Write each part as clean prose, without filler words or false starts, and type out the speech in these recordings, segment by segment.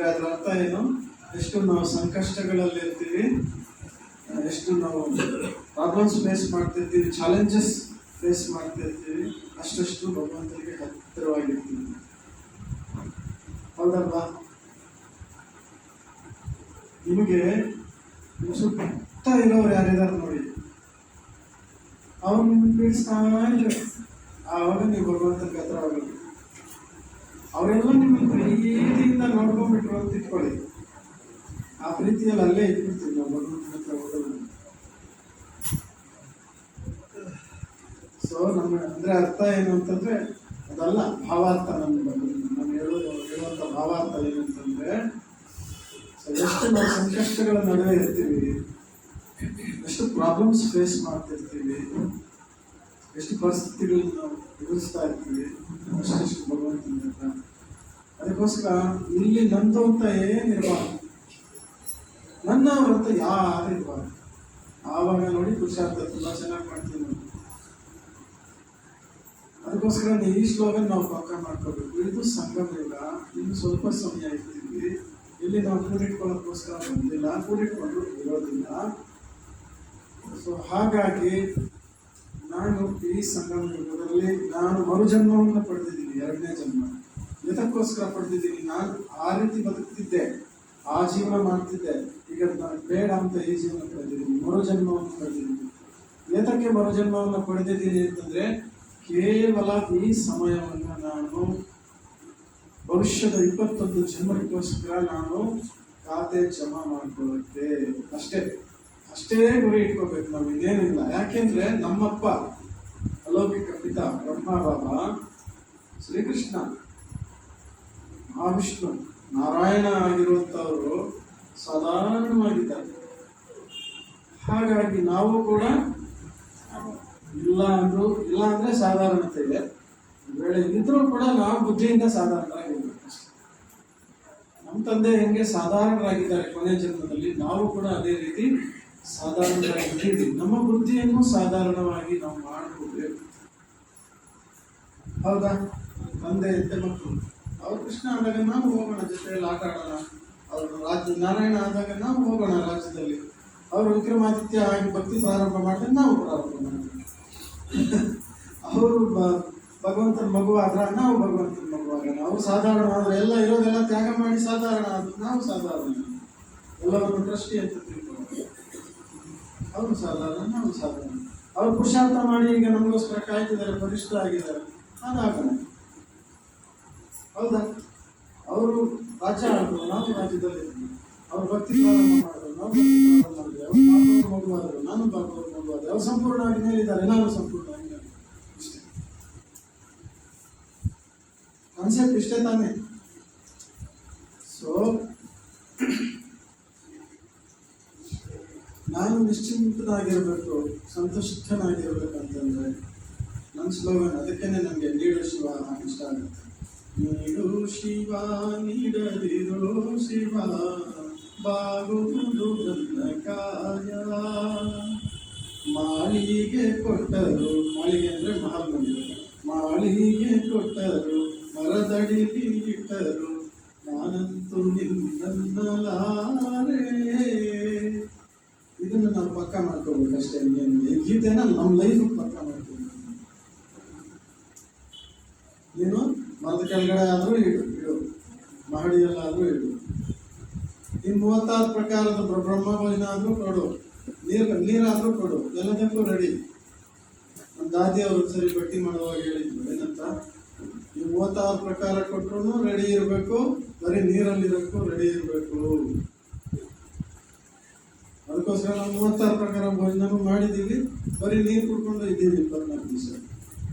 ಅಂದರೆ ಅದರ ಅರ್ಥ ಏನು? ಎಷ್ಟು ನಾವು ಸಂಕಷ್ಟಗಳಲ್ಲಿ ಇರ್ತೀವಿ, ಎಷ್ಟು ನಾವು ಪ್ರಾಬ್ಲಮ್ಸ್ ಫೇಸ್ ಮಾಡ್ತಿರ್ತೀವಿ, ಚಾಲೆಂಜಸ್ ಫೇಸ್ ಮಾಡ್ತಿರ್ತೀವಿ, ಅಷ್ಟಷ್ಟು ಭಗವಂತನಿಗೆ ಹತ್ತಿರವಾಗಿರ್ತೀವಿ. ಹೌದಲ್ವಾ? ನಿಮಗೆ ಸುತ್ತ ಇರೋರು ಯಾರಿದ್ದಾರೆ ನೋಡಿ, ಅವ್ರು ನಿಮ್ಗೆ ಪೀಡಿಸ್ತಾ ಇದ್ರೆ ಆವಾಗ ನೀವು ಭಗವಂತನಿಗೆ ಹತ್ರವಾಗಬೇಕು. ಅವರೆಲ್ಲ ನಿಮ್ಮನ್ನು ಪ್ರೀತಿಯಿಂದ ನೋಡ್ಕೊಂಡ್ಬಿಟ್ರು ಅಂತ ಇಟ್ಕೊಳ್ಳಿ, ಆ ಪ್ರೀತಿಯಲ್ಲಿ ಅಲ್ಲೇ ಇಟ್ಬಿಡ್ತೀವಿ ನಾವು ಭಗವಂತನ ಹತ್ರ ಹೋಗೋದು. ಸೊ ನಮ್ಮ ಅಂದರೆ ಅರ್ಥ ಏನು ಅಂತಂದರೆ ಅದಲ್ಲ, ಭಾವಾರ್ಥ. ನಾನು ಹೇಳುವಂಥ ಭಾವಾರ್ಥ ಏನಂತಂದರೆ, ಎಷ್ಟು ನಾವು ಸಂಕಷ್ಟಗಳ ನಡುವೆ ಇರ್ತೀವಿ, ಎಷ್ಟು ಪ್ರಾಬ್ಲಮ್ಸ್ ಫೇಸ್ ಮಾಡ್ತಿರ್ತೀವಿ, ಎಷ್ಟು ಪರಿಸ್ಥಿತಿಗಳನ್ನ ನಾವು ಎದುರಿಸ್ತಾ ಇರ್ತೀವಿ, ಅಷ್ಟೆಷ್ಟು ಭಗವಂತನ. ಅದಕ್ಕೋಸ್ಕರ ಇಲ್ಲಿ ನಂದು ಅಂತ ಏನಿರಬಾರ್ದು, ನನ್ನವರಂತ ಯಾರು ಇರಬಾರ್ದು. ಆವಾಗ ನೋಡಿ ಪುರುಷಾರ್ಥ ತುಂಬ ಚೆನ್ನಾಗಿ ಮಾಡ್ತೀವಿ ನಾವು. ಅದಕ್ಕೋಸ್ಕರ ಈ ಸ್ಲೋಗನ್ ನಾವು ಪಕ್ಕ ಮಾಡ್ಕೋಬೇಕು. ಇದು ಸಂಗಮಯುಗ, ಇನ್ನು ಸ್ವಲ್ಪ ಸಮಯ ಇರ್ತೀವಿ, ಇಲ್ಲಿ ನಾವು ಕೂಡಿಟ್ಕೊಳ್ಳೋಕ್ಕೋಸ್ಕರ ಬಂದಿಲ್ಲ, ಕೂಡಿಟ್ಕೊಂಡು ಇರೋದಿಲ್ಲ. ಸೊ ಹಾಗಾಗಿ ನಾನು ಈ ಸಂಗಮ ಯುಗದಲ್ಲಿ ನಾನು ಮರುಜನ್ಮವನ್ನು ಪಡೆದಿದ್ದೀನಿ, 2ನೇ ಜನ್ಮ. ಎದಕ್ಕೋಸ್ಕರ ಪಡೆದಿದ್ದೀನಿ? ನಾನು ಆ ರೀತಿ ಬದುಕ್ತಿದ್ದೆ, ಆ ಜೀವನ ಮಾಡ್ತಿದ್ದೆ. ಈಗ ನಾನು ಬೇಡ ಅಂತ ಈ ಜೀವನ ಪಡೆದಿದ್ದೀನಿ, ಮರುಜನ್ಮವನ್ನು ಪಡೆದಿದ್ದೀನಿ. ಏತಕ್ಕೆ ಮರುಜನ್ಮವನ್ನು ಪಡೆದಿದ್ದೀನಿ ಅಂತಂದರೆ, ಕೇವಲ ಈ ಸಮಯವನ್ನು ನಾನು ಭವಿಷ್ಯದ 21 ಜನ್ಮಕ್ಕೋಸ್ಕರ ನಾನು ಖಾತೆ ಜಮಾ ಮಾಡ್ಕೊಳ್ಳುತ್ತೆ. ಅಷ್ಟೇ ಗುರಿ ಇಟ್ಕೋಬೇಕು ನಾವು, ಇನ್ನೇನಿಲ್ಲ. ಯಾಕೆಂದ್ರೆ ನಮ್ಮಪ್ಪ ಅಲೌಕಿಕ ಪಿತಾ ಬ್ರಹ್ಮ ಬಾಬಾ ಶ್ರೀಕೃಷ್ಣ ಮಹಾವಿಷ್ಣು ನಾರಾಯಣ ಆಗಿರುವಂಥವರು ಸಾಧಾರಣವಾಗಿದ್ದಾರೆ. ಹಾಗಾಗಿ ನಾವು ಕೂಡ ಇಲ್ಲ ಅಂದರೆ ಸಾಧಾರಣತೆ ಇದೆ, ವೇಳೆ ಇದ್ರೂ ಕೂಡ ನಾವು ಬುದ್ಧಿಯಿಂದ ಸಾಧಾರಣರಾಗಿರ್ಬೇಕು. ನಮ್ಮ ತಂದೆ ಹೆಂಗೆ ಸಾಧಾರಣರಾಗಿದ್ದಾರೆ ಕೊನೆ ಜನ್ಮದಲ್ಲಿ, ನಾವು ಕೂಡ ಅದೇ ರೀತಿ ಸಾಧಾರಣರಾಗಿದ್ದೀವಿ. ನಮ್ಮ ಬುದ್ಧಿಯನ್ನು ಸಾಧಾರಣವಾಗಿ ನಾವು ಮಾಡ್ಕೋಬೇಕು. ಹೌದಾ? ತಂದೆ ಇದ್ದ ಮಕ್ಕಳು, ಅವ್ರು ಕೃಷ್ಣ ಆದಾಗ ನಾವು ಹೋಗೋಣ, ಜೊತೆಯಲ್ಲಿ ಆಟ ಆಡೋಣ. ಅವರು ರಾಜ್ಯ ನಾರಾಯಣ ಆದಾಗ ನಾವು ಹೋಗೋಣ ರಾಜ್ಯದಲ್ಲಿ. ಅವರು ವಿಕ್ರಮಾದಿತ್ಯ ಆಗಿ ಭಕ್ತಿ ಪ್ರಾರಂಭ ಮಾಡಿದ್ರೆ ನಾವು ಪ್ರಾರಂಭ ಮಾಡ್ತೀವಿ. ಅವರು ಭಗವಂತನ ಮಗುವಾದ್ರ ನಾವು ಭಗವಂತನ ಮಗುವಾಗೋಣ. ಅವರು ಸಾಧಾರಣ ಆದರೆ ಎಲ್ಲ ಇರೋದೆಲ್ಲ ತ್ಯಾಗ ಮಾಡಿ ಸಾಧಾರಣ ಆದ್ರೆ ನಾವು ಸಾಧಾರಣ. ಎಲ್ಲವನ್ನು ದೃಷ್ಟಿ ಅಂತ ತಿಳ್ಕೊಳ್ಳೋದು. ಅವರು ಸಾಧಾರಣ, ನಾವು ಸಾಧಾರಣ. ಅವರು ಪುರುಷಾರ್ಥ ಮಾಡಿ ಈಗ ನಮಗೋಸ್ಕರ ಕಾಯ್ತಿದ್ದಾರೆ, ಬಲಿಷ್ಠ ಆಗಿದ್ದಾರೆ, ಅದಾಗೋಣ. ಹೌದಾ? ಅವರು ರಾಜ್ಯ ಆಡಿದ್ರು, ನಾವು ರಾಜ್ಯದಲ್ಲಿ ಅವ್ರು ಭಕ್ತಿ ಪ್ರಾರಂಭ ಮಾಡಿದ್ರು, ನಾವು ಭಕ್ತಿ ಪ್ರಾರಂಭ ಮಾಡಿದ್ವಿ. ಅವ್ರು ಬಾಬುವ್ರ ಮಗುವಾದರು, ನಾನು ಬಾಬುವ್ರ ಮಗುವಾದೆ. ಅವ್ರು ಸಂಪೂರ್ಣವಾಗಿ ಮೇಲಿದ್ದಾರೆ, ನಾನು ಸಂಪೂರ್ಣವಾಗಿ ಇಷ್ಟೇ. ಕಾನ್ಸೆಪ್ಟ್ ಇಷ್ಟೇ ತಾನೇ. ಸೊ ನಾನು ನಿಶ್ಚಿಂತನಾಗಿರಬೇಕು, ಸಂತುಷ್ಟನಾಗಿರ್ಬೇಕಂತಂದ್ರೆ ನನ್ನ ಸ್ಲೋಗನ್. ಅದಕ್ಕೇನೆ ನನಗೆ ನೀಡು ಶಿವ ಇಷ್ಟ ಆಗುತ್ತೆ. ನೀಡು ಶಿವ ನೀಡದಿರೋ ಶಿವ ಬಾಗುವುದು ನನ್ನ ಕಾಯ. ಮಾಳಿಗೆ ಕೊಟ್ಟರು, ಮಾಳಿಗೆ ಅಂದರೆ ಮಹಲ್ ಮಂದಿರ, ಮಾಳಿಗೆ ಕೊಟ್ಟರು ಮರದಡಿಗೆ ಇಟ್ಟರು, ನಾನಂತೂ ನಿನ್ನಲಾರೆ. ಇದನ್ನು ನಾವು ಪಕ್ಕ ಮಾಡ್ಕೋಬೇಕು ಅಷ್ಟೇ. ಈ ಗೀತೆನ ನಮ್ಮ ಲೈಫ್ ಪಕ್ಕ ಮಾಡ್ಕೋಬೇಕು. ನೀನು ಮರದ ಕೆಳಗಡೆ ಆದರೂ ಇಡು, ಮಹಡಿಯಲ್ಲಾದರೂ ಇಡು. ಇನ್ನು 36 ಪ್ರಕಾರದ ಬ್ರಹ್ಮಭೋಜನ ಆದರೂ ಕೊಡು, ನೀರಾದರೂ ಕೊಡು, ಎಲ್ಲದಕ್ಕೂ ರೆಡಿ. ನಮ್ಮ ದಾದಿ ಅವರು ಸರಿ ಬಟ್ಟಿ ಮಾಡುವಾಗ ಹೇಳಿದ್ರು ಏನಂತ, ನೀವು 36 ಪ್ರಕಾರ ಕೊಟ್ಟರು ರೆಡಿ ಇರಬೇಕು, ಬರೀ ನೀರಲ್ಲಿರೋಕ್ಕೂ ರೆಡಿ ಇರಬೇಕು. ಅದಕ್ಕೋಸ್ಕರ ನಾವು 36 ಪ್ರಕಾರ ಭೋಜನ ಮಾಡಿದ್ದೀವಿ, ಬರೀ ನೀರು ಕುಡ್ಕೊಂಡು ಇದ್ದೀವಿ 24 ದಿವಸ.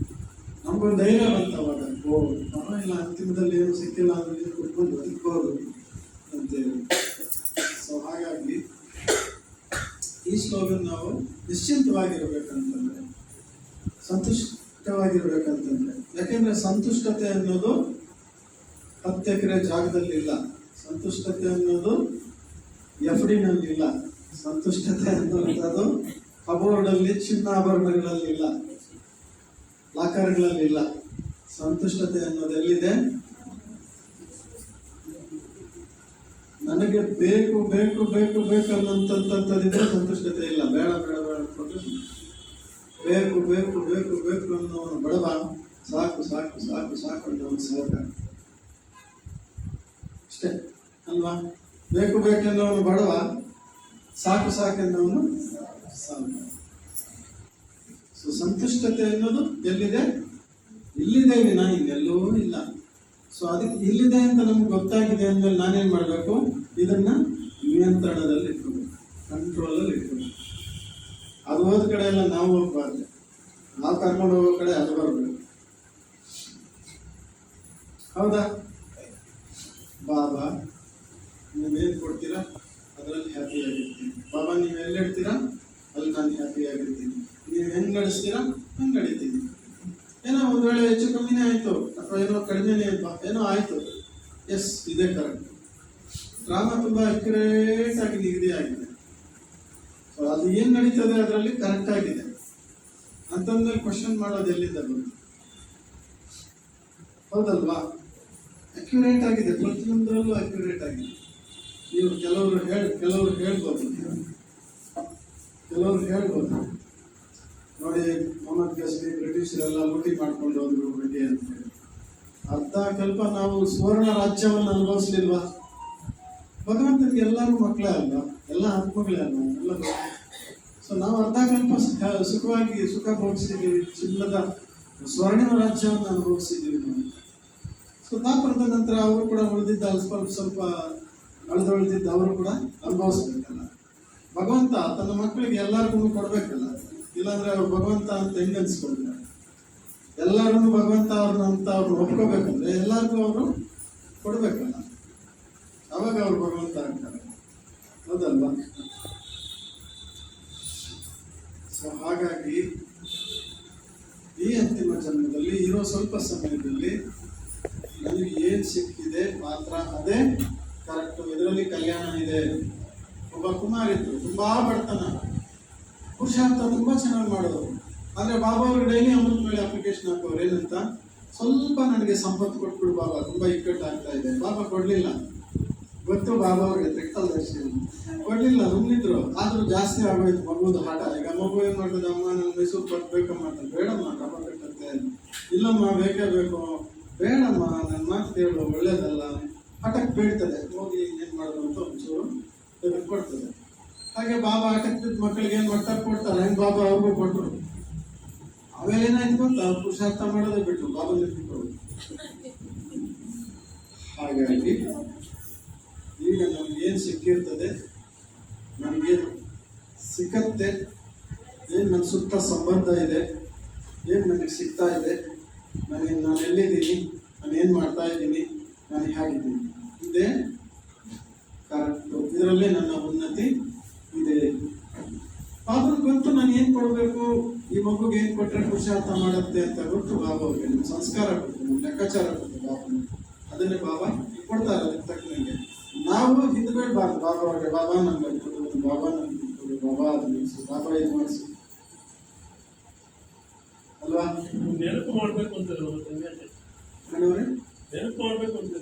ನಮಗೊಂದು ಧೈರ್ಯ ಬಂತವಾಗ, ಇಲ್ಲ ಅಂತಿಮದಲ್ಲಿ ಏನು ಸಿಕ್ಕಿಲ್ಲ ಅಂದ್ರೆ ನೀರು ಕುಡ್ಕೊಂಡು ಬದುಕೋದು ಅಂತೇಳಿ. ಸೊ ಹಾಗಾಗಿ ಈ ಸ್ಲೋಗನ್ ನಾವು ನಿಶ್ಚಿಂತವಾಗಿರ್ಬೇಕಂತಂದ್ರೆ, ಸಂತುಷ್ಟವಾಗಿರ್ಬೇಕಂತಂದ್ರೆ. ಯಾಕೆಂದ್ರೆ ಸಂತುಷ್ಟತೆ ಅನ್ನೋದು 10 ಎಕರೆ ಜಾಗದಲ್ಲಿಲ್ಲ, ಸಂತುಷ್ಟತೆ ಅನ್ನೋದು ಎಫ್ಡಿನಲ್ಲಿಲ್ಲ, ಸಂತುಷ್ಟತೆ ಅನ್ನೋದು ಕಬೋರ್ಡಲ್ಲಿ ಚಿನ್ನಾಭರಣಗಳಲ್ಲಿಲ್ಲ, ಲಾಕರ್ಗಳಲ್ಲಿಲ್ಲ. ಸಂತುಷ್ಟತೆ ಅನ್ನೋದು ಎಲ್ಲಿದೆ? ನನಗೆ ಬೇಕು ಬೇಕು ಬೇಕು ಬೇಕು ಅನ್ನೋಂಥದ್ದಿದ್ರೆ ಸಂತುಷ್ಟತೆ ಇಲ್ಲ. ಬೇಡ ಬೇಡ ಬೇಡ ಅಂದ್ಕೊಂಡ್ರೆ ಬೇಕು ಬೇಕು ಬೇಕು ಬೇಕು ಅನ್ನೋನು ಬಡವ, ಸಾಕು ಸಾಕು ಸಾಕು ಸಾಕು ಅನ್ನೋನು ಸಾಕ. ಅಷ್ಟೇ ಅಲ್ವಾ? ಬೇಕು ಬೇಕೆನ್ನೋನು ಬಡವ, ಸಾಕು ಸಾಕೆನ್ನೋನು ಸಾಕು. ಸೊ ಸಂತುಷ್ಟತೆ ಅನ್ನೋದು ಎಲ್ಲಿದೆ? ಇಲ್ಲಿದೆ ವಿನ ಇನ್ನೆಲ್ಲೂ ಇಲ್ಲ. ಸೊ ಅದಕ್ಕೆ ಇಲ್ಲಿದೆ ಅಂತ ನಮ್ಗೆ ಗೊತ್ತಾಗಿದೆ ಅಂದ್ಮೇಲೆ ನಾನೇನು ಮಾಡಬೇಕು? ಇದನ್ನ ನಿಯಂತ್ರಣದಲ್ಲಿ ಇಟ್ಕೋಬೇಕು, ಕಂಟ್ರೋಲಲ್ಲಿ ಇಟ್ಕೋಬೇಕು. ಅದು ಹೋದ ಕಡೆ ಎಲ್ಲ ನಾವು ಹೋಗ್ಬಾರ್ದು, ನಾವು ಕರ್ಕೊಂಡು ಹೋಗೋ ಕಡೆ ಅದು ಬರಬೇಕು. ಹೌದಾ? ಬಾಬಾ ನೀವೇನು ಕೊಡ್ತೀರಾ ಅದರಲ್ಲಿ ಹ್ಯಾಪಿ ಆಗಿರ್ತೀನಿ. ಬಾಬಾ ನೀವು ಎಲ್ಲಿ ಇಡ್ತೀರಾ ಅಲ್ಲಿ ನಾನು ಹ್ಯಾಪಿ ಆಗಿರ್ತೀನಿ. ನೀವು ಹೆಂಗೆ ನಡೆಸ್ತೀರಾ ಹಂಗೆ ನಡೀತೀನಿ. ಏನೋ ಒಂದು ವೇಳೆ ಹೆಚ್ಚು ಕಮ್ಮಿನೇ ಆಯಿತು ಅಥವಾ ಏನೋ ಕಡಿಮೆನೇ ಏನೋ ಆಯಿತು, ಎಸ್ ಇದೇ ಕರೆಕ್ಟ್. ಡ್ರಾಮಾ ತುಂಬ ಅಕ್ಯುರೇಟ್ ಆಗಿ ನಿಗದಿ ಆಗಿದೆ. ಸೊ ಅದು ಏನು ನಡೀತದೆ ಅದರಲ್ಲಿ ಕರೆಕ್ಟ್ ಆಗಿದೆ ಅಂತಂದ್ರೆ ಕ್ವಶನ್ ಮಾಡೋದು ಎಲ್ಲಿಂದ ಬಂತು? ಹೌದಲ್ವಾ? ಅಕ್ಯುರೇಟ್ ಆಗಿದೆ, ಪ್ರತಿಯೊಂದರಲ್ಲೂ ಅಕ್ಯುರೇಟ್ ಆಗಿದೆ. ನೀವು ಕೆಲವರು ಹೇಳ್ಬೋದು ನೋಡಿ, ಮೊಹಮ್ಮದ್ ಗಜ್ನಿ ಬ್ರಿಟಿಷರೆಲ್ಲ ಲೂಟಿ ಮಾಡ್ಕೊಂಡು ಹೋದ್ರು ಬಗ್ಗೆ ಅಂತ ಹೇಳಿ. ಅರ್ಧ ಕಲ್ಪ ನಾವು ಸುವರ್ಣ ರಾಜ್ಯವನ್ನು ಅನುಭವಿಸ್ಲಿಲ್ವಾ? ಭಗವಂತನಿಗೆ ಎಲ್ಲರೂ ಮಕ್ಕಳೇ ಅಲ್ವಾ? ಎಲ್ಲ ಆತ್ಮಗಳೇ ಅಲ್ವಾ? ಎಲ್ಲ. ಸೊ ನಾವು ಅರ್ಧ ಕಲ್ಪ ಸುಖವಾಗಿ ಸುಖ ಭೋಗಿಸಿದ್ದೀವಿ, ಚಿನ್ನದ ಸ್ವರ್ಣಿಮ ರಾಜ್ಯವನ್ನು ಅನುಭವಿಸಿದ್ದೀವಿ ನಾವು. ಸೊ ತಾಪರದ ನಂತರ ಅವರು ಕೂಡ ಉಳಿದಿದ್ದ ಸ್ವಲ್ಪ ಅಳ್ದೊಳ್ದಿದ್ದ ಅವರು ಕೂಡ ಅನುಭವಿಸ್ಬೇಕಲ್ಲ. ಭಗವಂತ ತನ್ನ ಮಕ್ಕಳಿಗೆ ಎಲ್ಲರಿಗೂ ಕೊಡ್ಬೇಕಲ್ಲ, ಇಲ್ಲಾಂದ್ರೆ ಅವ್ರು ಭಗವಂತ ಅಂತ ಹೆಂಗ್ ಅನ್ಸ್ಕೊಳ್ತಾರೆ? ಎಲ್ಲರೂ ಭಗವಂತ ಅಂತ ಅವ್ರು ಒಪ್ಕೋಬೇಕಂದ್ರೆ ಎಲ್ಲರಿಗೂ ಅವರು ಕೊಡ್ಬೇಕಲ್ಲ, ಅವಾಗ ಅವ್ರು ಭಗವಂತ ಆಗ್ತಾರೆ. ಹೌದಲ್ವಾ? ಸೊ ಹಾಗಾಗಿ ಈ ಅಂತಿಮ ಜನ್ಮದಲ್ಲಿ ಇರೋ ಸ್ವಲ್ಪ ಸಮಯದಲ್ಲಿ ನನಗೆ ಏನ್ ಸಿಕ್ಕಿದೆ ಮಾತ್ರ ಅದೇ ಕರೆಕ್ಟ್. ಇದರಲ್ಲಿ ಕಲ್ಯಾಣ ಇದೆ. ಒಬ್ಬ ಕುಮಾರ್ ಇದ್ರು, ತುಂಬಾ ಬಡತನ, ಪುರುಷಾರ್ಥ ತುಂಬಾ ಚೆನ್ನಾಗಿ ಮಾಡೋದು. ಆದ್ರೆ ಬಾಬಾ ಅವರು ಡೈಲಿ ಅಮೃತ ಮೇಲೆ ಅಪ್ಲಿಕೇಶನ್ ಹಾಕೋರು ಏನಂತ, ಸ್ವಲ್ಪ ನನಗೆ ಸಂಪತ್ತು ಕೊಟ್ಬಿಡು ಬಾಬಾ, ತುಂಬಾ ಇಕ್ಕಟ್ಟಾಗ್ತಾ ಇದೆ. ಬಾಬಾ ಕೊಡ್ಲಿಲ್ಲ. ಗೊತ್ತು ಬಾಬಾ ಅವ್ರಿಗೆ ತೆಕ್ತಲ್ದರ್ಶಿ ಕೊಡ್ಲಿಲ್ಲ, ನುಂಗಿದ್ರು. ಆದ್ರೂ ಜಾಸ್ತಿ ಆಗೋಯ್ತು ಮಗುದು ಹಠ. ಈಗ ಮಗು ಏನ್ ಮಾಡ್ತದೆ, ಅಮ್ಮ ನನ್ನ ಮೈಸೂರು ಕೊಟ್ಬೇಕಮ್ಮ ಅಂತ. ಬೇಡಮ್ಮ, ಕಪ ಕಟ್ಟತ್ತೆ. ಇಲ್ಲಮ್ಮ ಬೇಕೇ ಬೇಕು. ಬೇಡಮ್ಮ, ನನ್ನ ಮಾತು ಕೇಳು, ಒಳ್ಳೇದಲ್ಲ. ಹಠಕ್ಕೆ ಬೇಡ್ತದೆ. ಹೋಗಿ ಏನ್ ಮಾಡೋದು ಅಂತ ಒಂಚೂರು ತೆಗೆದುಕೊಡ್ತದೆ. ಹಾಗೆ ಬಾಬಾ ಹಠಕ್ಕೆ ಬಿದ್ದ ಮಕ್ಕಳಿಗೆ ಏನ್ ಮಾಡ್ತಾರೆ, ಕೊಡ್ತಾರೆ. ಹೆಂಗ್ ಬಾಬಾ ಅವ್ರಿಗೂ ಕೊಟ್ಟರು. ಆಮೇಲೆ ಏನಾಯ್ತು ಗೊತ್ತಾ, ಪುರುಷಾರ್ಥ ಮಾಡೋದೇ ಬಿಟ್ಟು ಬಾಬಾ ಬಿಟ್ಕೊಡು. ಹಾಗಾಗಿ ಈಗ ನಮ್ಗೇನು ಸಿಕ್ಕಿರ್ತದೆ, ನಮಗೇನು ಸಿಕ್ಕತ್ತೆ, ಏನು ನನ್ನ ಸುತ್ತ ಸಂಬಂಧ ಇದೆ, ಏನು ನನಗೆ ಸಿಗ್ತಾ ಇದೆ, ನಾನು ಎಲ್ಲಿದ್ದೀನಿ, ನಾನು ಏನು ಮಾಡ್ತಾ ಇದ್ದೀನಿ, ನಾನು ಹೇಗಿದ್ದೀನಿ, ಇದೇ ಕರೆಕ್ಟು. ಇದರಲ್ಲೇ ನನ್ನ ಉನ್ನತಿ ಇದೆ. ಆದ್ರೂ ಗೊತ್ತು ನಾನು ಏನು ಕೊಡಬೇಕು, ಈ ಮಗುಗೆ ಏನು ಕೊಟ್ಟರೆ ಪುರುಷಾರ್ಥ ಮಾಡುತ್ತೆ ಅಂತ ಗೊತ್ತು ಬಾಬಾ ಅವ್ರಿಗೆ. ನಮ್ಮ ಸಂಸ್ಕಾರ ಕೊಟ್ಟು, ನಮ್ಮ ಲೆಕ್ಕಾಚಾರ ಕೊಟ್ಟು ಬಾಬಾ ಅದನ್ನೇ ಬಾಬಾ ಕೊಡ್ತಾರೆ. ಅದಕ್ಕೆ ತಕ್ಕಂಗೆ ನಾವು ಹಿಂದ್ಬೇಡ್ಬಾರ್ದು ಬಾಬಾ ಅವ್ರಿಗೆ. ಬಾಬಾ ನನ್ಗೆ ಕೊಡು, ಬಾಬಾ ನನ್ಗೆ ಕೊಡು, ಬಾಬಾ ಅದು ಮಾಡಿಸು, ಬಾಬಾ ಇದು ಮಾಡಿಸು ಅಲ್ವಾ? ನೆನಪು ಮಾಡ್ಬೇಕು ಅಂತ ನೆನಪು ಮಾಡ್ಬೇಕು ಅಂತ